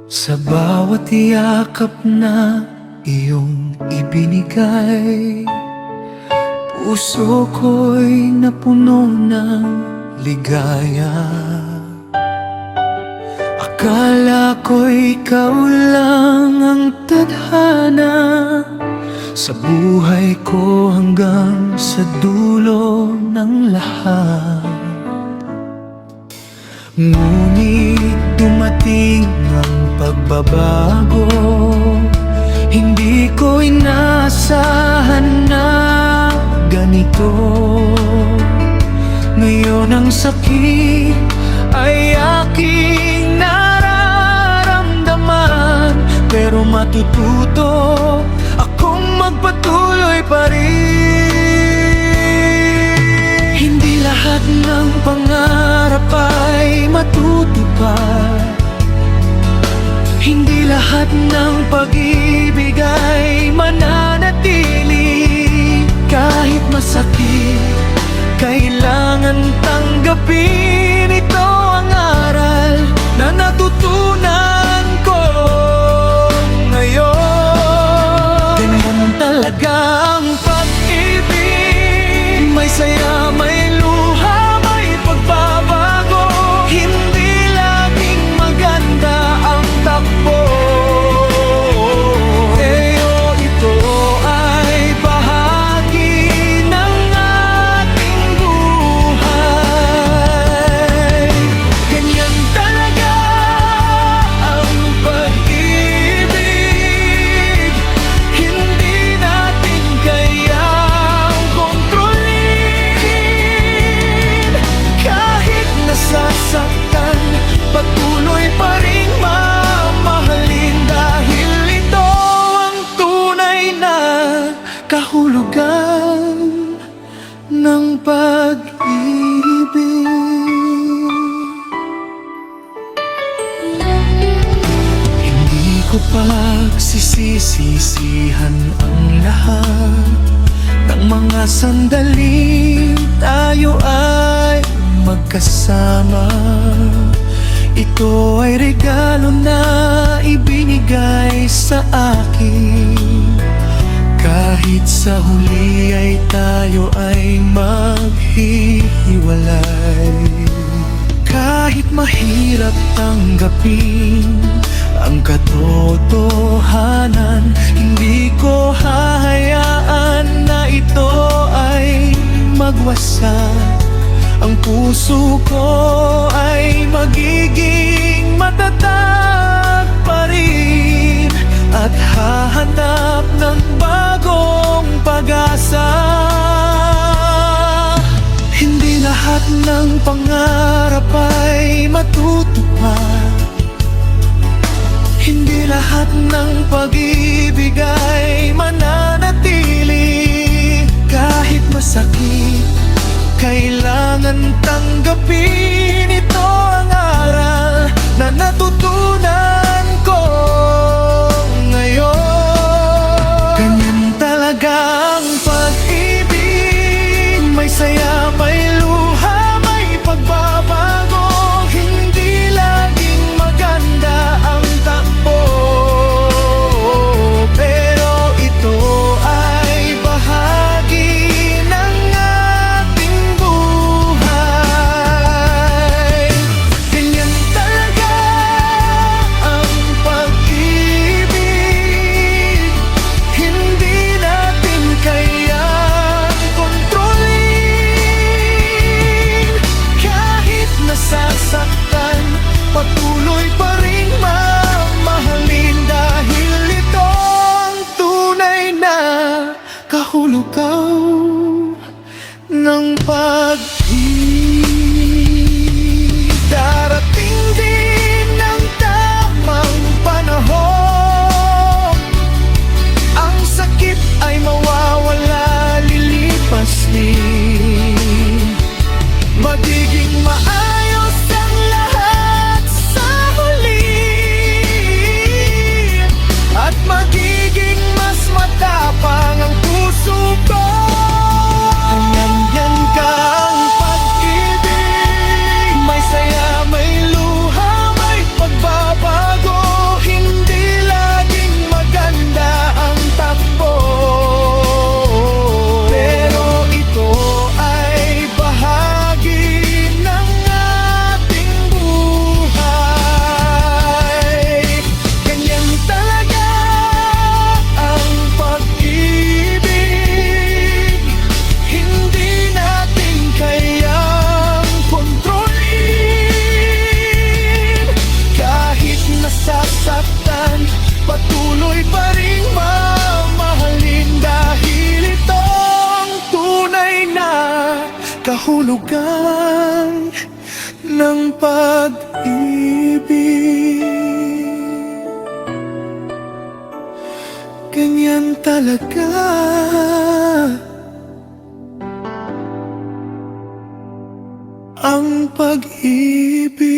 Sa bawat yakap na iyong ibinigay, puso ko'y napuno ng ligaya. Akala ko'y ikaw lang ang tadhana sa buhay ko hanggang sa dulo ng lahat. Ngunit dumating ang pagbabago, hindi ko inaasahan na ganito. Ngayon ang sakit ay aking nararamdaman, pero matututo akong magpatuloy pa rin. Hindi lahat ng pangarap ay matutupad, hindi lahat ng pag-ibig ay mananatili. Kahit masakit, kailangan tanggapin. Ito ang aral na natutunan ko ngayon. Ganyan talaga ang pag-ibig, may saya, may luha, may pagbabago. Hindi laging maganda ang takbo, pero ito ay bahagi ng ating buhay. Ganyan talaga ang pag-ibig, hindi natin kayang kontrolin. Kahit nasasaktan, patuloy pa rin mamahalin, dahil ito ang tunay na kahulugan ng pag-ibig. Hindi ko pagsisisihan ang lahat ng mga sandaling tayo ay magkasama. Ito ay regalo na ibinigay sa akin. Kahit sa huli ay tayo ay maghihiwalay. Kahit mahirap tanggapin ang katotohanan, hindi ko hahayaan na ito ay magwasak. Ang puso ko ay magiging matatag pa rin, at hahanap ng bagong pag-asa. Hindi lahat ng pangarap ay matutupad, hindi lahat ng pag-ibig ay mananatili. Kahit masakit, kailangan tanggapin. Ito ang aral na natutunan ko ngayon. Ganyan talaga ang pag-ibig, may saya, may luha, may pagbabago. Hindi laging maganda ang takbo, pero ito ay bahagi ng ating buhay. Ganyan talaga ang pag-ibig, hindi natin kayang kontrolin. Kahit nasasaktan, patuloy pa rin mamahalin, dahil ito ang tunay na kahulugan ng pag-ibig. Darating din ang tamang panahon, ang sakit ay mawawala, lilipas din. Magiging maayos ang lahat sa huli. kahulugan ng pag-ibig. Ganyan talaga ang pag-ibig.